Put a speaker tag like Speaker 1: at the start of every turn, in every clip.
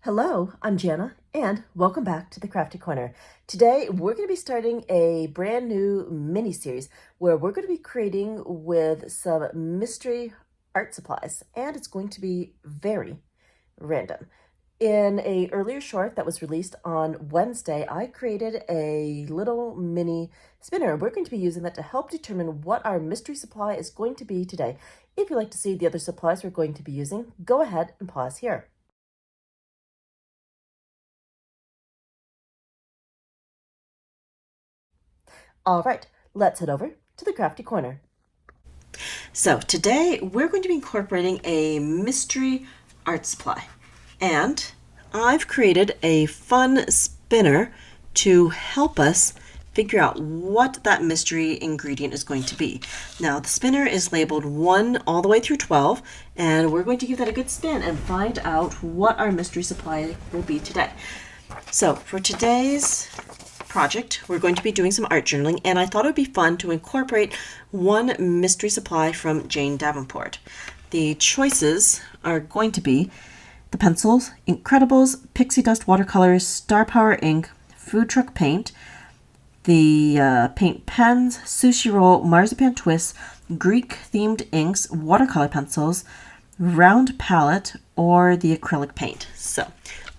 Speaker 1: Hello, I'm Janna, and welcome back to the Crafty Corner. Today, we're going to be starting a brand new mini-series where we're going to be creating with some mystery art supplies, and it's going to be very random. In a earlier short that was released on Wednesday, I created a little mini spinner. We're going to be using that to help determine what our mystery supply is going to be today. If you'd like to see the other supplies we're going to be using, go ahead and pause here. All right, let's head over to the Crafty Corner. So today we're going to be incorporating a mystery art supply, and I've created a fun spinner to help us figure out what that mystery ingredient is going to be. Now the spinner is labeled 1 all the way through 12, and we're going to give that a good spin and find out what our mystery supply will be today. So for today's project, we're going to be doing some art journaling, and I thought it would be fun to incorporate one mystery supply from Jane Davenport. The choices are going to be the pencils, Incredibles, Pixie Dust watercolors, Star Power ink, food truck paint, the paint pens, sushi roll, marzipan twists, Greek themed inks, watercolor pencils, round palette, or the acrylic paint. So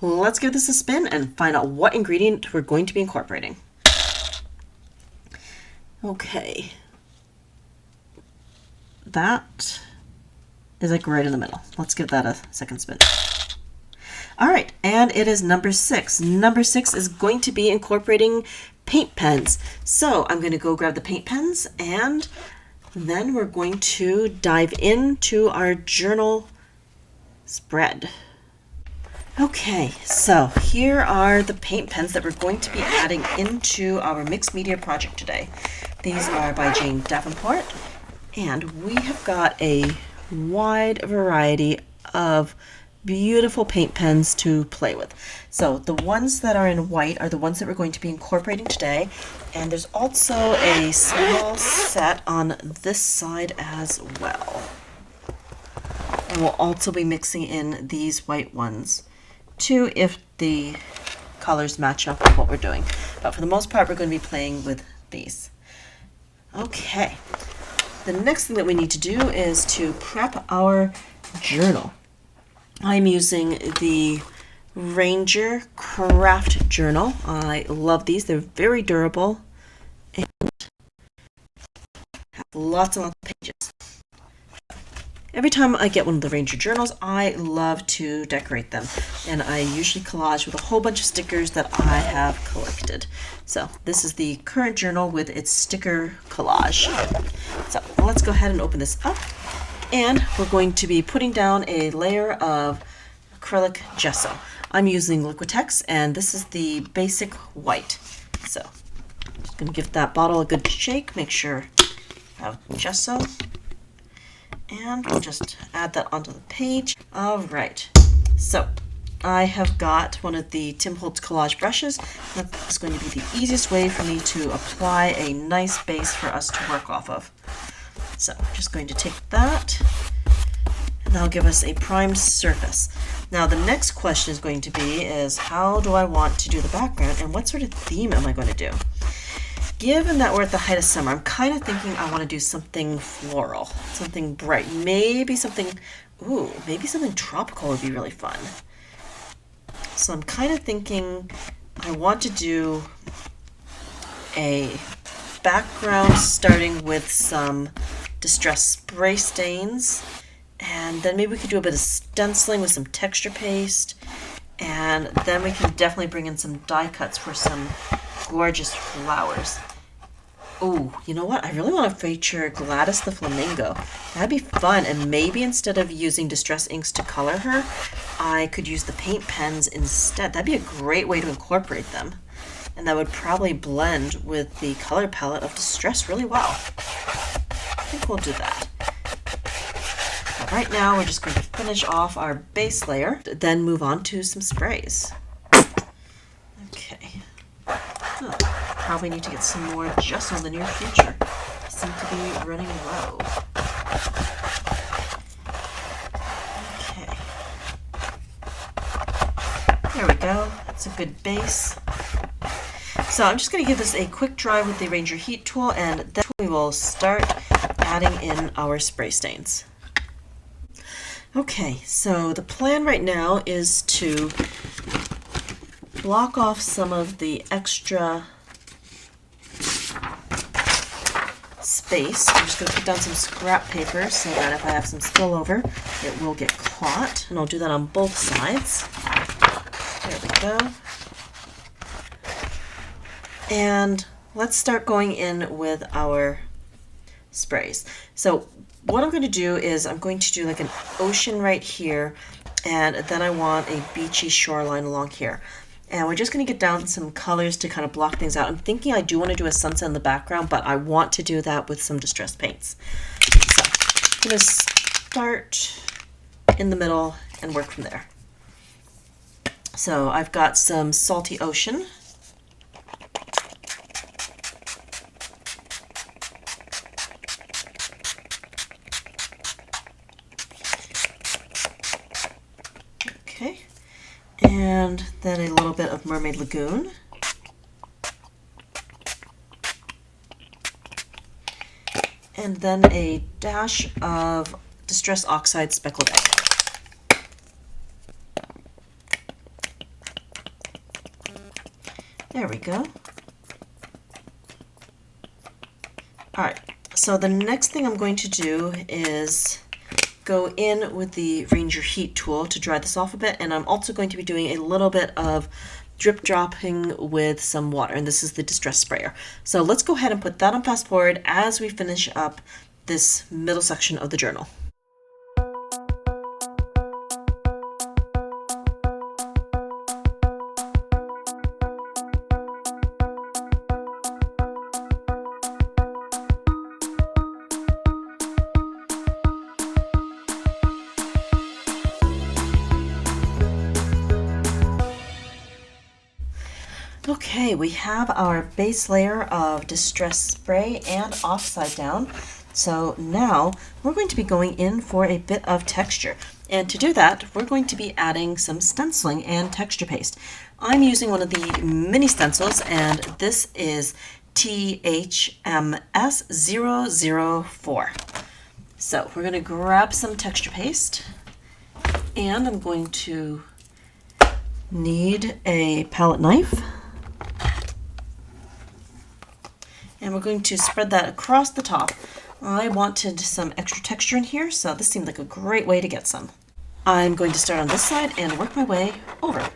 Speaker 1: let's give this a spin and find out what ingredient we're going to be incorporating. Okay. That is like right in the middle. Let's give that a second spin. All right, and it is number 6. Number 6 is going to be incorporating paint pens. So I'm going to go grab the paint pens, and then we're going to dive into our journal spread. Okay, so here are the paint pens that we're going to be adding into our mixed media project today. These are by Jane Davenport, and we have got a wide variety of beautiful paint pens to play with. So the ones that are in white are the ones that we're going to be incorporating today, and there's also a small set on this side as well. And we'll also be mixing in these white ones too, if the colors match up with what we're doing. But for the most part, we're going to be playing with these. Okay, the next thing that we need to do is to prep our journal. I'm using the Ranger Craft Journal. I love these. They're very durable and have lots and lots of pages. Every time I get one of the Ranger journals, I love to decorate them, and I usually collage with a whole bunch of stickers that I have collected. So this is the current journal with its sticker collage. So let's go ahead and open this up, and we're going to be putting down a layer of acrylic gesso. I'm using Liquitex, and this is the basic white. So I'm just going to give that bottle a good shake, make sure I have gesso. And we'll just add that onto the page. All right, so I have got one of the Tim Holtz collage brushes. That's going to be the easiest way for me to apply a nice base for us to work off of. So I'm just going to take that, and that'll give us a primed surface. Now the next question is going to be how do I want to do the background, and what sort of theme am I going to do? Given that we're at the height of summer, I'm kind of thinking I want to do something floral, something bright, maybe something tropical would be really fun. So I'm kind of thinking I want to do a background starting with some distress spray stains, and then maybe we could do a bit of stenciling with some texture paste, and then we can definitely bring in some die cuts for some gorgeous flowers. Oh, you know what? I really want to feature Gladys the Flamingo. That'd be fun, and maybe instead of using distress inks to color her, I could use the paint pens instead. That'd be a great way to incorporate them, and that would probably blend with the color palette of Distress really well. I think we'll do that. But right now, we're just going to finish off our base layer, then move on to some sprays. Okay. Oh, probably need to get some more gesso in the near future. I seem to be running low. Okay. There we go. That's a good base. So I'm just going to give this a quick dry with the Ranger Heat tool, and then we will start adding in our spray stains. Okay, so the plan right now is to block off some of the extra space. I'm just going to put down some scrap paper so that if I have some spillover, it will get caught. And I'll do that on both sides. There we go. And let's start going in with our sprays. So what I'm going to do is I'm going to do like an ocean right here, and then I want a beachy shoreline along here. And we're just going to get down some colors to kind of block things out. I'm thinking I do want to do a sunset in the background, but I want to do that with some distress paints. So I'm going to start in the middle and work from there. So I've got some salty ocean. Okay. And then a little bit of Mermaid Lagoon. And then a dash of Distress Oxide Speckled Egg. There we go. Alright, so the next thing I'm going to do is go in with the Ranger Heat tool to dry this off a bit, and I'm also going to be doing a little bit of drip dropping with some water, and this is the Distress Sprayer. So let's go ahead and put that on fast forward as we finish up this middle section of the journal. Okay, we have our base layer of Distress Spray and Offside down. So now we're going to be going in for a bit of texture. And to do that, we're going to be adding some stenciling and texture paste. I'm using one of the mini stencils, and this is THMS004. So we're going to grab some texture paste, and I'm going to need a palette knife. And we're going to spread that across the top. I wanted some extra texture in here, so this seemed like a great way to get some. I'm going to start on this side and work my way over.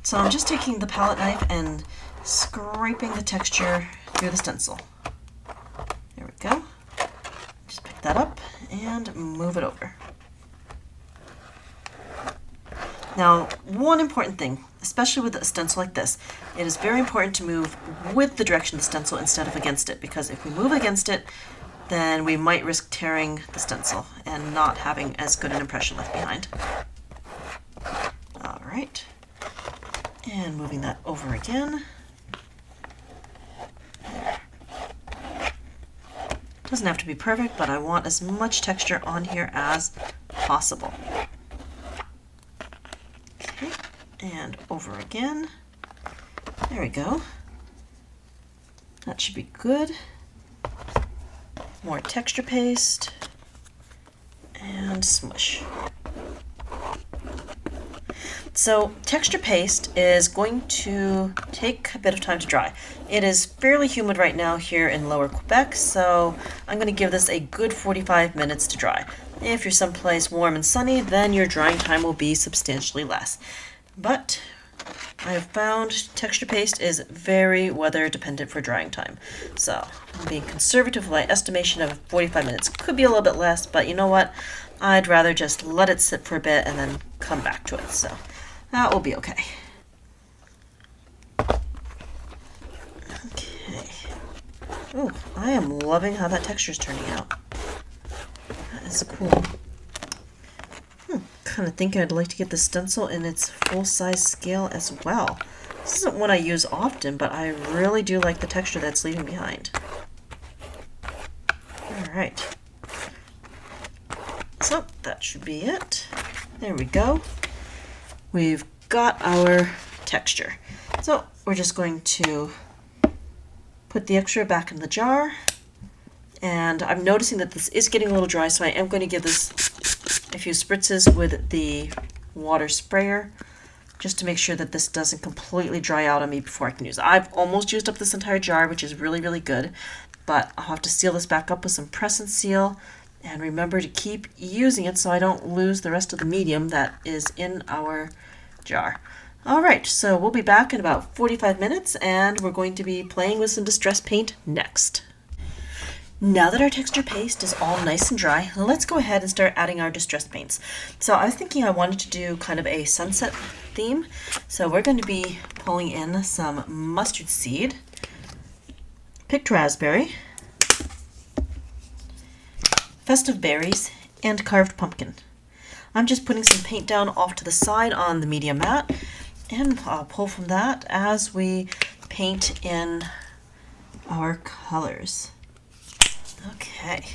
Speaker 1: So I'm just taking the palette knife and scraping the texture through the stencil. There we go. Just pick that up and move it over. Now, one important thing, especially with a stencil like this, it is very important to move with the direction of the stencil instead of against it, because if we move against it, then we might risk tearing the stencil and not having as good an impression left behind. All right, and moving that over again. Doesn't have to be perfect, but I want as much texture on here as possible. Okay, and over again. There we go. That should be good. More texture paste and smush. So texture paste is going to take a bit of time to dry. It is fairly humid right now here in Lower Quebec, so I'm going to give this a good 45 minutes to dry. If you're someplace warm and sunny, then your drying time will be substantially less. But I have found texture paste is very weather dependent for drying time. So I'm being conservative with my estimation of 45 minutes. Could be a little bit less, but you know what? I'd rather just let it sit for a bit and then come back to it. So that will be okay. Okay. Oh, I am loving how that texture is turning out. That is cool. Kind of think I'd like to get the stencil in its full-size scale as well. This isn't one I use often, but I really do like the texture that's leaving behind. Alright. So that should be it. There we go. We've got our texture. So we're just going to put the extra back in the jar. And I'm noticing that this is getting a little dry, so I am going to give this a few spritzes with the water sprayer, just to make sure that this doesn't completely dry out on me before I can use it. I've almost used up this entire jar, which is really, really good, but I'll have to seal this back up with some press and seal, and remember to keep using it so I don't lose the rest of the medium that is in our jar. Alright, so we'll be back in about 45 minutes, and we're going to be playing with some distress paint next. Now that our texture paste is all nice and dry, let's go ahead and start adding our distress paints. So I was thinking I wanted to do kind of a sunset theme. So we're going to be pulling in some mustard seed, picked raspberry, festive berries, and carved pumpkin. I'm just putting some paint down off to the side on the media mat, and I'll pull from that as we paint in our colors. Okay,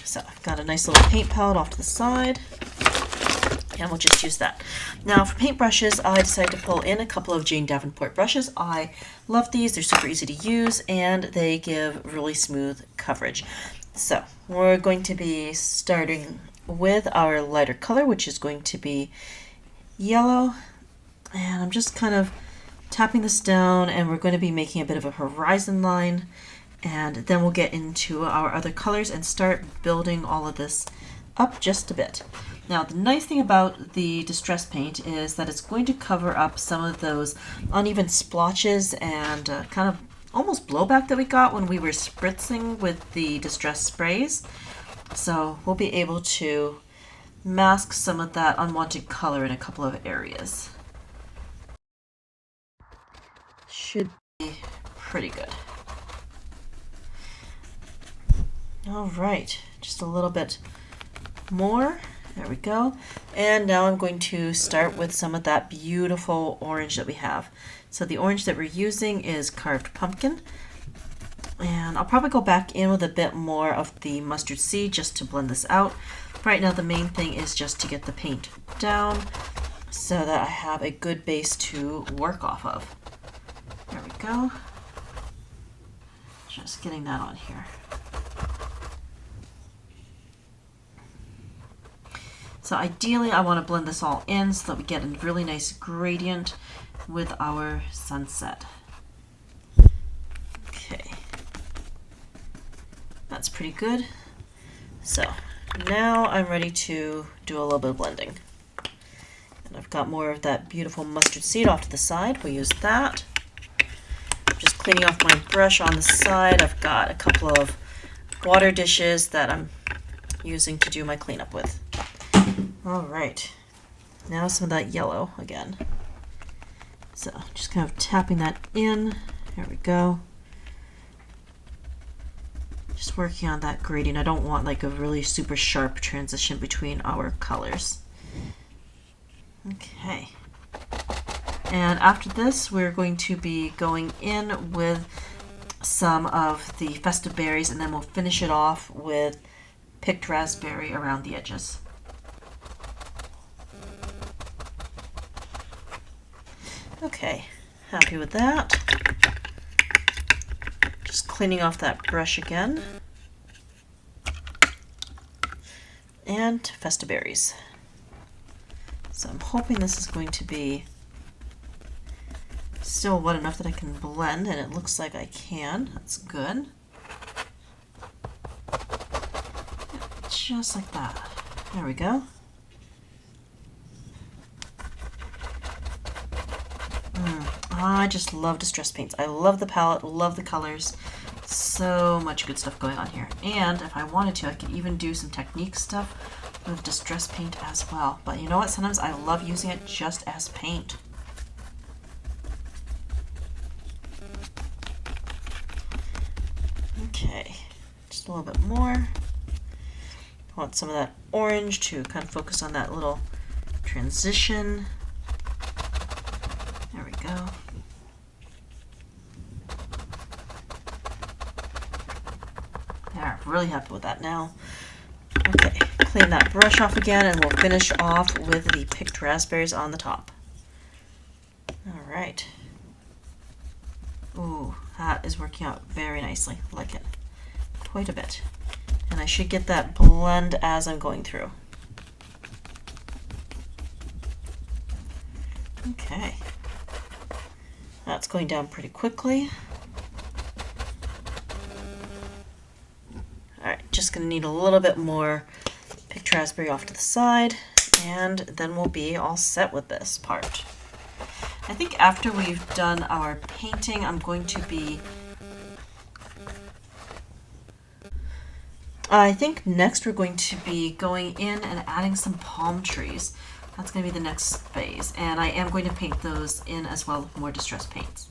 Speaker 1: so I've got a nice little paint palette off to the side, and we'll just use that. Now for paint brushes, I decided to pull in a couple of Jane Davenport brushes. I love these, they're super easy to use, and they give really smooth coverage. So we're going to be starting with our lighter color, which is going to be yellow, and I'm just kind of tapping this down, and we're going to be making a bit of a horizon line. And then we'll get into our other colors and start building all of this up just a bit. Now the nice thing about the distress paint is that it's going to cover up some of those uneven splotches and kind of almost blowback that we got when we were spritzing with the distress sprays. So we'll be able to mask some of that unwanted color in a couple of areas. Should be pretty good. All right, just a little bit more. There we go. And now I'm going to start with some of that beautiful orange that we have. So the orange that we're using is carved pumpkin. And I'll probably go back in with a bit more of the mustard seed just to blend this out. Right now the main thing is just to get the paint down so that I have a good base to work off of. There we go. Just getting that on here. So ideally I want to blend this all in so that we get a really nice gradient with our sunset. Okay, that's pretty good. So now I'm ready to do a little bit of blending. And I've got more of that beautiful mustard seed off to the side. We'll use that. Just cleaning off my brush on the side. I've got a couple of water dishes that I'm using to do my cleanup with. All right, now some of that yellow again. So just kind of tapping that in. There we go. Just working on that gradient. I don't want like a really super sharp transition between our colors. Okay. And after this, we're going to be going in with some of the festive berries, and then we'll finish it off with picked raspberry around the edges. Okay, happy with that. Just cleaning off that brush again. And festive berries. So I'm hoping this is going to be still wet enough that I can blend, and it looks like I can. That's good. Just like that. There we go. I just love distress paints. I love the palette, love the colors. So much good stuff going on here. And if I wanted to, I could even do some technique stuff with distress paint as well. But you know what? Sometimes I love using it just as paint. Okay, just a little bit more. I want some of that orange to kind of focus on that little transition. There we go. There, really happy with that now. Okay, clean that brush off again and we'll finish off with the picked raspberries on the top. All right. Ooh, that is working out very nicely. Like it quite a bit. And I should get that blend as I'm going through. Okay. That's going down pretty quickly. Alright, just going to need a little bit more picked raspberry off to the side, and then we'll be all set with this part. I think after we've done our painting, I think next we're going to be going in and adding some palm trees. That's going to be the next phase, and I am going to paint those in as well with more distress paints.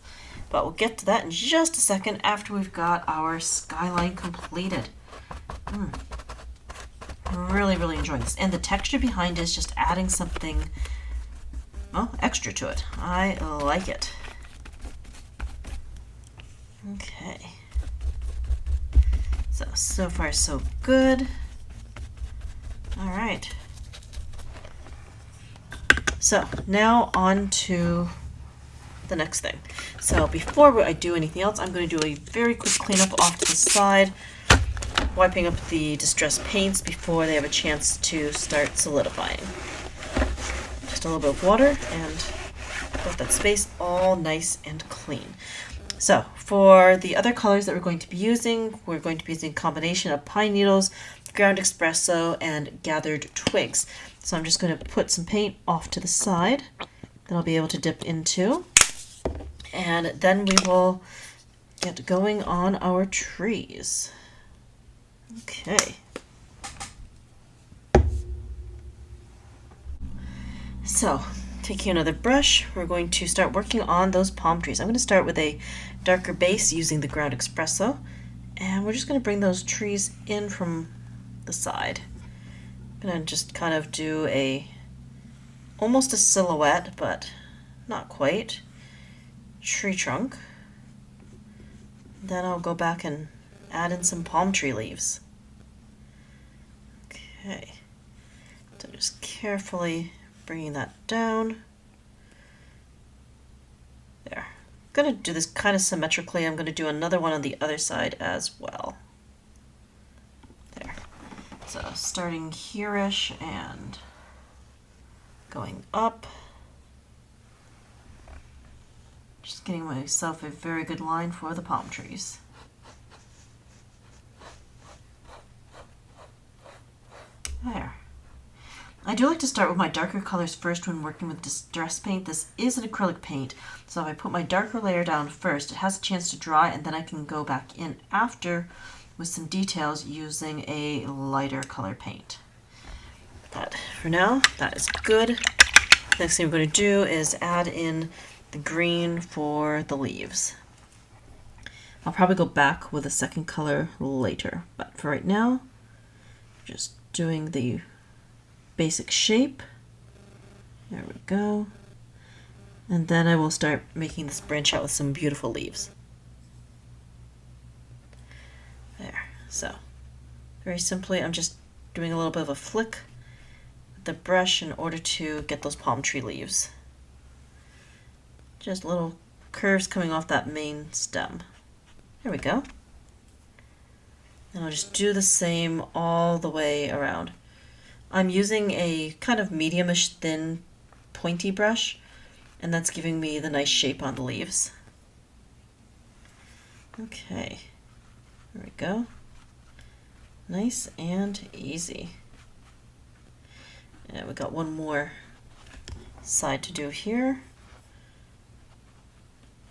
Speaker 1: But we'll get to that in just a second after we've got our skyline completed. Really, really enjoying this. And the texture behind is just adding something, well, extra to it. I like it. Okay. So far so good. All right. So now on to the next thing. So before I do anything else, I'm going to do a very quick cleanup off to the side, wiping up the distress paints before they have a chance to start solidifying. Just a little bit of water and get that space all nice and clean. So for the other colors that we're going to be using a combination of pine needles, ground espresso, and gathered twigs. So I'm just going to put some paint off to the side that I'll be able to dip into. And then we will get going on our trees. Okay. So, taking another brush, we're going to start working on those palm trees. I'm going to start with a darker base using the ground espresso, and we're just going to bring those trees in from the side. I'm going to just kind of do almost a silhouette, but not quite, tree trunk. Then I'll go back and add in some palm tree leaves. Okay, so just carefully bringing that down. There. I'm going to do this kind of symmetrically. I'm going to do another one on the other side as well. There. So starting here-ish and going up. Just getting myself a very good line for the palm trees. There. I do like to start with my darker colors first when working with distress paint. This is an acrylic paint, so if I put my darker layer down first, it has a chance to dry, and then I can go back in after with some details using a lighter color paint. But for now, that is good. Next thing we're going to do is add in the green for the leaves. I'll probably go back with a second color later, but for right now, just doing the basic shape. There we go. And then I will start making this branch out with some beautiful leaves. There. So, very simply, I'm just doing a little bit of a flick with the brush in order to get those palm tree leaves. Just little curves coming off that main stem. There we go. And I'll just do the same all the way around. I'm using a kind of medium-ish thin pointy brush, and that's giving me the nice shape on the leaves. Okay, there we go. Nice and easy. And we got one more side to do here.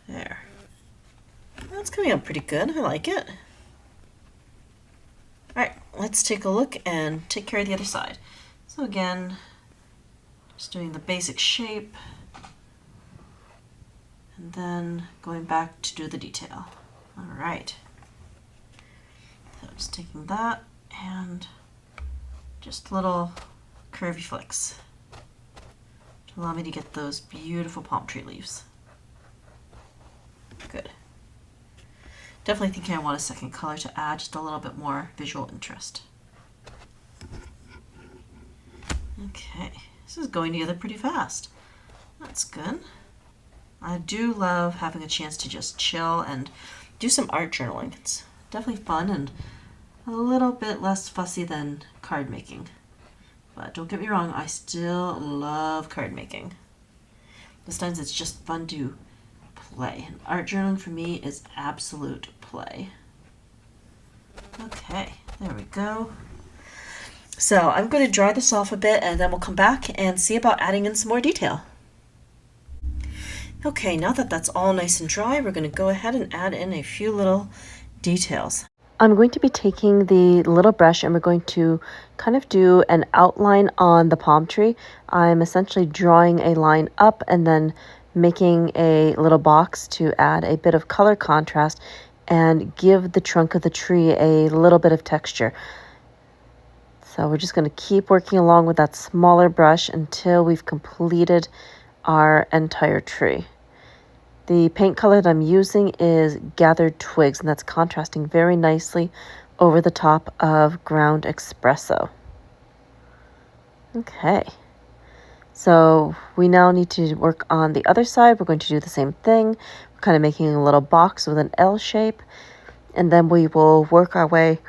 Speaker 1: There. That's coming out pretty good. I like it. Alright, let's take a look and take care of the other side. So again, just doing the basic shape, and then going back to do the detail. Alright. So just taking that and just little curvy flicks to allow me to get those beautiful palm tree leaves. Good. Definitely thinking I want a second color to add just a little bit more visual interest. Okay, this is going together pretty fast. That's good. I do love having a chance to just chill and do some art journaling. It's definitely fun and a little bit less fussy than card making. But don't get me wrong, I still love card making. Sometimes it's just fun to play. And art journaling for me is absolute play. Okay, there we go. So I'm going to dry this off a bit and then we'll come back and see about adding in some more detail. Okay, now that that's all nice and dry, we're going to go ahead and add in a few little details. I'm going to be taking the little brush and we're going to kind of do an outline on the palm tree. I'm essentially drawing a line up and then making a little box to add a bit of color contrast and give the trunk of the tree a little bit of texture. So we're just going to keep working along with that smaller brush until we've completed our entire tree. The paint color that I'm using is Gathered Twigs, and that's contrasting very nicely over the top of Ground Espresso. Okay, so we now need to work on the other side. We're going to do the same thing. We're kind of making a little box with an L shape, and then we will work our way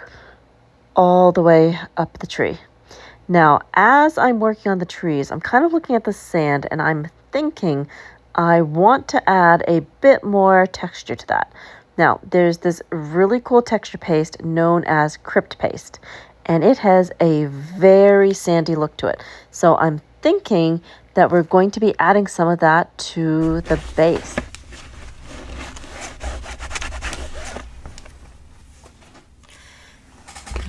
Speaker 1: all the way up the tree. Now, as I'm working on the trees, I'm kind of looking at the sand, and I'm thinking I want to add a bit more texture to that. Now, there's this really cool texture paste known as Crypt Paste, and it has a very sandy look to it. So I'm thinking that we're going to be adding some of that to the base.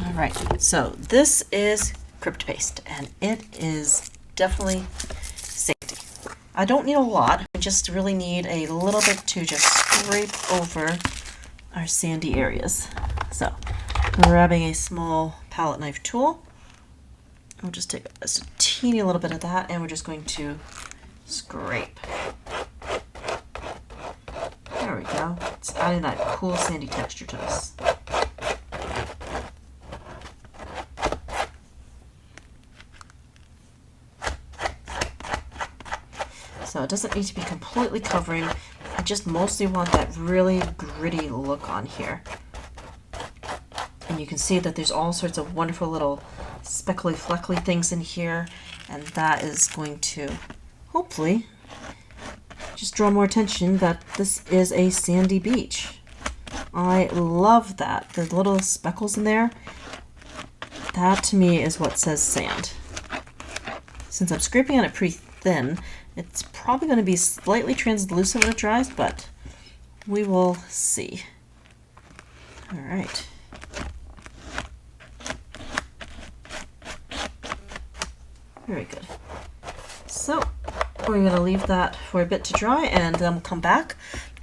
Speaker 1: All right, so this is Crypt Paste, and it is definitely sandy. I don't need a lot. I just really need a little bit to just scrape over our sandy areas. So, grabbing a small palette knife tool, I'll just take a teeny little bit of that, and we're just going to scrape. There we go. It's adding that cool sandy texture to this. So it doesn't need to be completely covering. I just mostly want that really gritty look on here. And you can see that there's all sorts of wonderful little speckly, fleckly things in here. And that is going to, hopefully, just draw more attention that this is a sandy beach. I love that. The little speckles in there, that to me is what says sand. Since I'm scraping on it pretty thin, it's probably going to be slightly translucent when it dries, but we will see. All right. Very good. So we're going to leave that for a bit to dry, and then we'll come back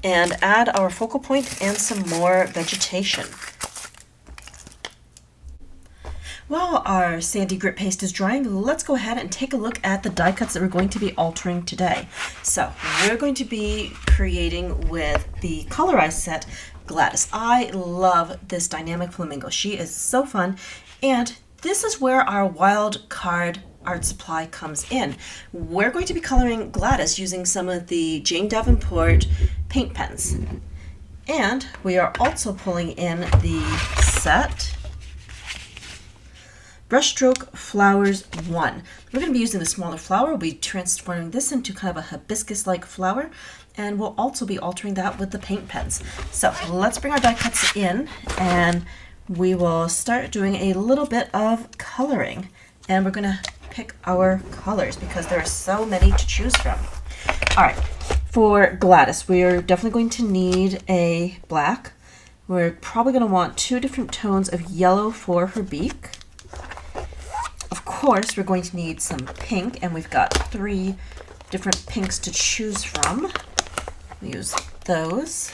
Speaker 1: and add our focal point and some more vegetation. While our sandy grit paste is drying, let's go ahead and take a look at the die cuts that we're going to be altering today. So we're going to be creating with the colorized set Gladys. I love this dynamic flamingo. She is so fun, and this is where our wild card art supply comes in. We're going to be coloring Gladys using some of the Jane Davenport paint pens. And we are also pulling in the set Brushstroke Flowers 1. We're going to be using the smaller flower. We'll be transforming this into kind of a hibiscus-like flower, and we'll also be altering that with the paint pens. So let's bring our die cuts in, and we will start doing a little bit of coloring. And we're going to pick our colors because there are so many to choose from. All right, for Gladys, we're definitely going to need a black. We're probably going to want 2 different tones of yellow for her beak. Of course, we're going to need some pink, and we've got 3 different pinks to choose from. We'll use those.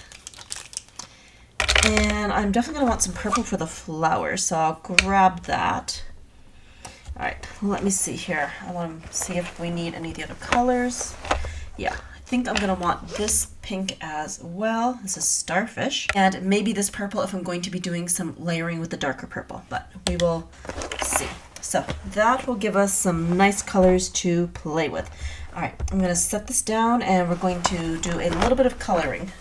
Speaker 1: And I'm definitely going to want some purple for the flowers, so I'll grab that. All right, let me see here. I want to see if we need any of the other colors. Yeah, I think I'm gonna want this pink as well. This is Starfish. And maybe this purple if I'm going to be doing some layering with the darker purple, but we will see. So that will give us some nice colors to play with. All right, I'm gonna set this down and we're going to do a little bit of coloring.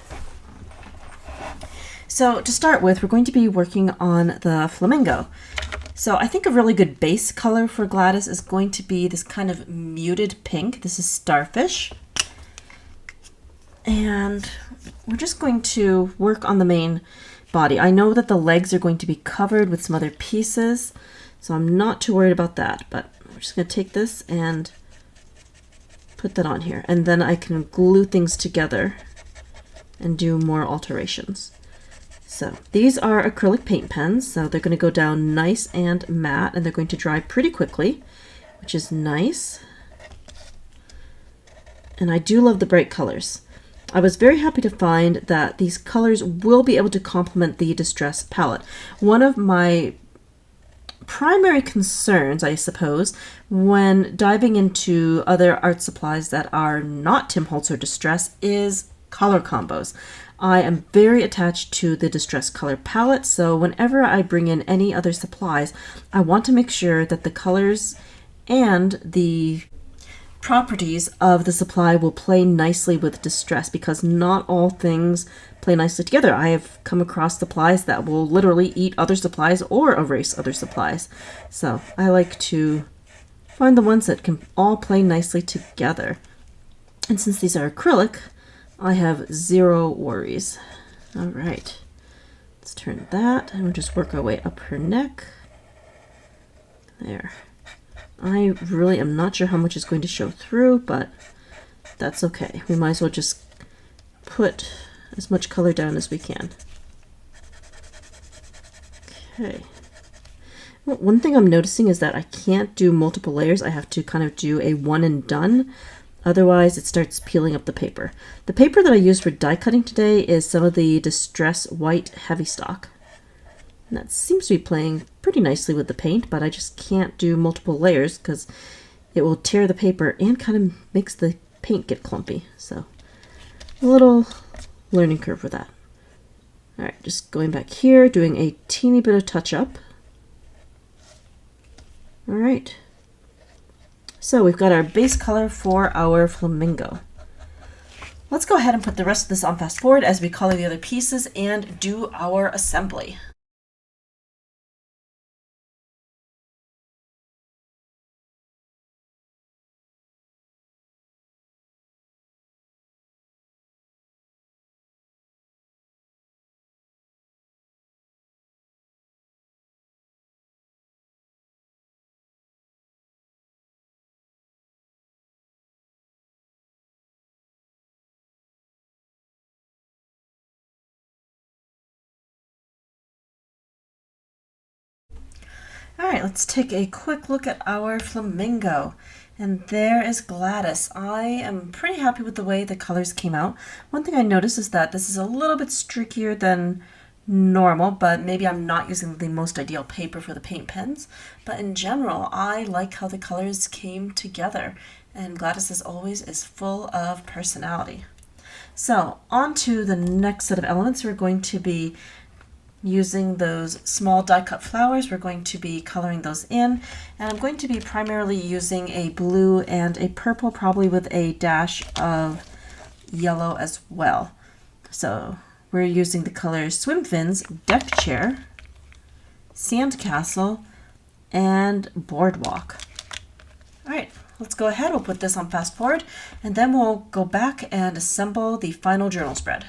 Speaker 1: So to start with, we're going to be working on the flamingo. So I think a really good base color for Gladys is going to be this kind of muted pink. This is Starfish. And we're just going to work on the main body. I know that the legs are going to be covered with some other pieces, so I'm not too worried about that, but we're just going to take this and put that on here. And then I can glue things together and do more alterations. So these are acrylic paint pens, so they're going to go down nice and matte, and they're going to dry pretty quickly, which is nice. And I do love the bright colors. I was very happy to find that these colors will be able to complement the Distress palette. One of my primary concerns, I suppose, when diving into other art supplies that are not Tim Holtz or Distress is color combos. I am very attached to the Distress color palette, so whenever I bring in any other supplies, I want to make sure that the colors and the properties of the supply will play nicely with Distress, because not all things play nicely together. I have come across supplies that will literally eat other supplies or erase other supplies. So I like to find the ones that can all play nicely together. And since these are acrylic, I have zero worries. All right, let's turn that and we'll just work our way up her neck. There. I really am not sure how much is going to show through, but that's okay. We might as well just put as much color down as we can. Okay. Well, one thing I'm noticing is that I can't do multiple layers. I have to kind of do a one and done. Otherwise, it starts peeling up the paper. The paper that I used for die cutting today is some of the Distress White Heavy Stock. And that seems to be playing pretty nicely with the paint, but I just can't do multiple layers because it will tear the paper and kind of makes the paint get clumpy. So a little learning curve for that. All right, just going back here, doing a teeny bit of touch up. All right. So we've got our base color for our flamingo. Let's go ahead and put the rest of this on fast forward as we color the other pieces and do our assembly. All right, let's take a quick look at our flamingo. And there is Gladys. I am pretty happy with the way the colors came out. One thing I noticed is that this is a little bit streakier than normal, but maybe I'm not using the most ideal paper for the paint pens. But in general, I like how the colors came together. And Gladys, as always, is full of personality. So on to the next set of elements. We're going to be using those small die cut flowers. We're going to be coloring those in, and I'm going to be primarily using a blue and a purple, probably with a dash of yellow as well. So we're using the colors Swim Fins, Deck Chair, Sandcastle, and Boardwalk. All right, let's go ahead. We'll put this on fast forward, and then we'll go back and assemble the final journal spread.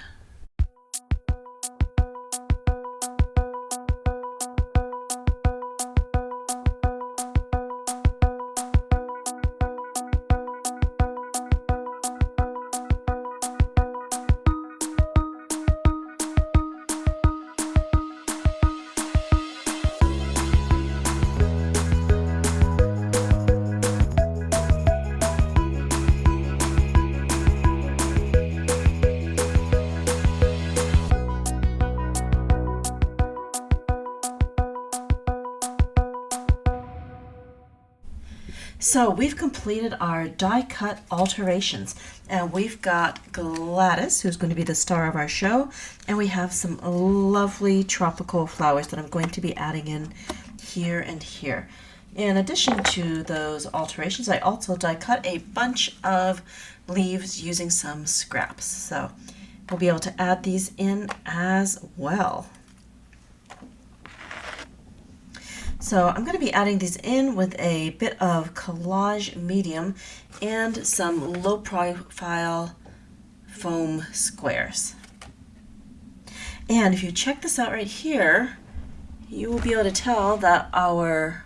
Speaker 1: So we've completed our die cut alterations, and we've got Gladys, who's going to be the star of our show, and we have some lovely tropical flowers that I'm going to be adding in here and here. In addition to those alterations, I also die cut a bunch of leaves using some scraps, so we'll be able to add these in as well. So I'm going to be adding these in with a bit of collage medium and some low profile foam squares. And if you check this out right here, you will be able to tell that our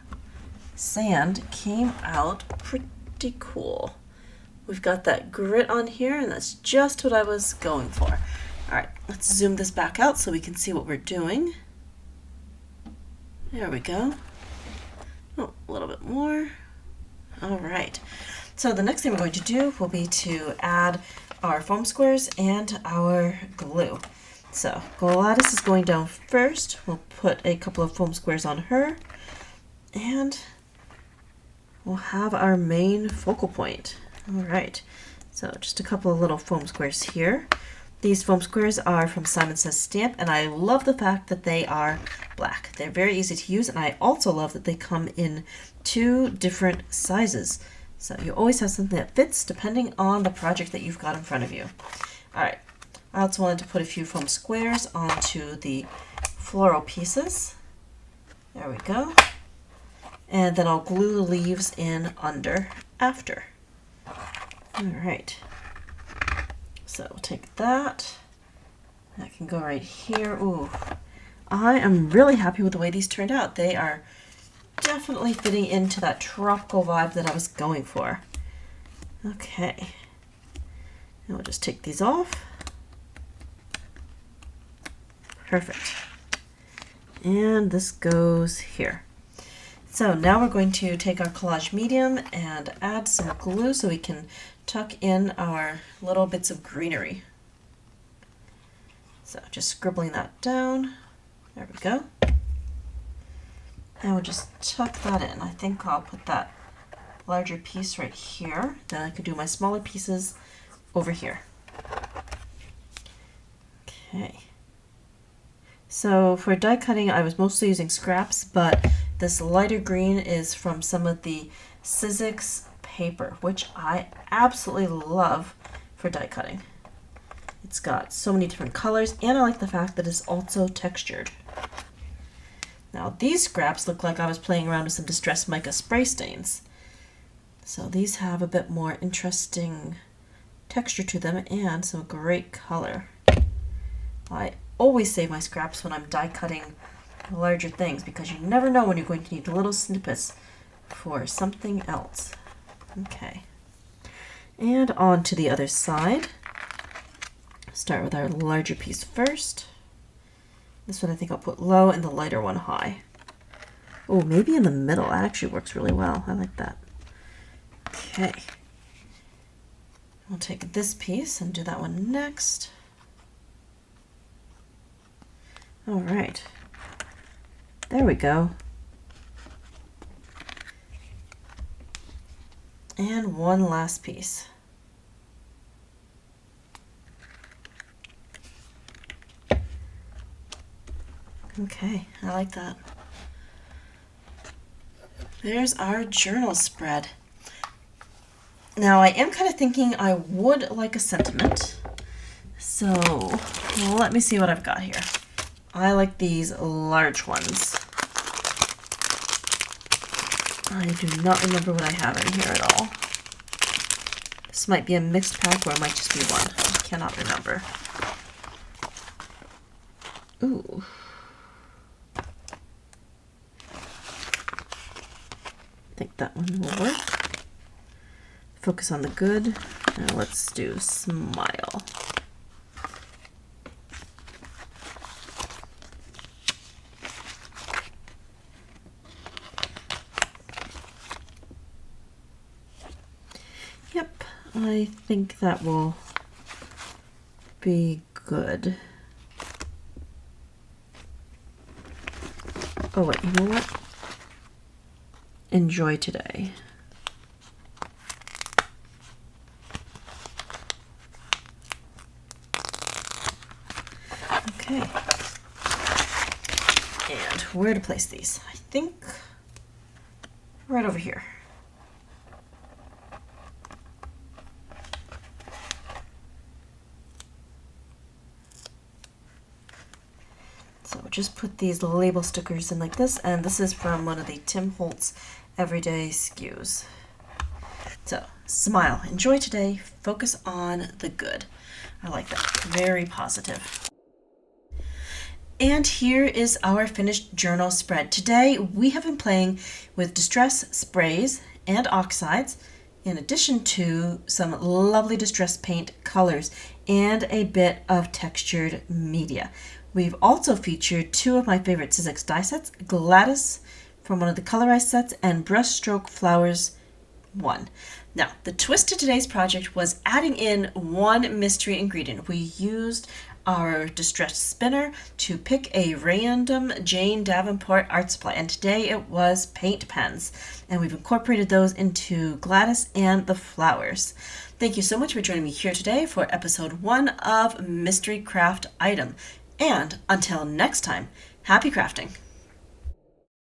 Speaker 1: sand came out pretty cool. We've got that grit on here, and that's just what I was going for. All right, let's zoom this back out so we can see what we're doing. There we go. Oh, a little bit more. All right. So the next thing we're going to do will be to add our foam squares and our glue. So Gladys is going down first. We'll put a couple of foam squares on her, and we'll have our main focal point. All right. So just a couple of little foam squares here. These foam squares are from Simon Says Stamp, and I love the fact that they are black. They're very easy to use, and I also love that they come in 2 different sizes. So you always have something that fits depending on the project that you've got in front of you. All right, I also wanted to put a few foam squares onto the floral pieces. There we go. And then I'll glue the leaves in under after. All right. So we'll take that. That can go right here. Ooh, I am really happy with the way these turned out. They are definitely fitting into that tropical vibe that I was going for. Okay. And we'll just take these off. Perfect. And this goes here. So now we're going to take our collage medium and add some glue so we can tuck in our little bits of greenery. So just scribbling that down. There we go. And we'll just tuck that in. I think I'll put that larger piece right here. Then I could do my smaller pieces over here. Okay. So for die cutting, I was mostly using scraps, but this lighter green is from some of the Sizzix paper, which I absolutely love for die cutting. It's got so many different colors, and I like the fact that it's also textured. Now these scraps look like I was playing around with some distressed mica spray stains. So these have a bit more interesting texture to them and some great color. I always save my scraps when I'm die cutting larger things because you never know when you're going to need little snippets for something else. Okay, and on to the other side. Start with our larger piece first. This one I think I'll put low and the lighter one high. Oh, maybe in the middle. That actually works really well. I like that. Okay. We'll take this piece and do that one next. All right. There we go. And one last piece. Okay, I like that. There's our journal spread. Now I am kind of thinking I would like a sentiment. So let me see what I've got here. I like these large ones. I do not remember what I have in here at all. This might be a mixed pack or it might just be one. I cannot remember. Ooh. I think that one will work. Focus on the good. Now let's do smile. Yep, I think that will be good. Oh wait, you know what? Enjoy today. where to place these. I think right over here. So just put these label stickers in like this, and this is from one of the Tim Holtz everyday SKUs. So smile, enjoy today, focus on the good. I like that, very positive. And here is our finished journal spread. Today we have been playing with distress sprays and oxides, in addition to some lovely distress paint colors and a bit of textured media. We've also featured two of my favorite Sizzix die sets, Gladys from one of the colorized sets and Brushstroke Flowers 1. Now, the twist to today's project was adding in one mystery ingredient. We used our distress spinner to pick a random Jane Davenport art supply, and today it was paint pens, and we've incorporated those into Gladys and the flowers. Thank you so much for joining me here today for episode 1 of Mystery Craft Item. And until next time, happy crafting!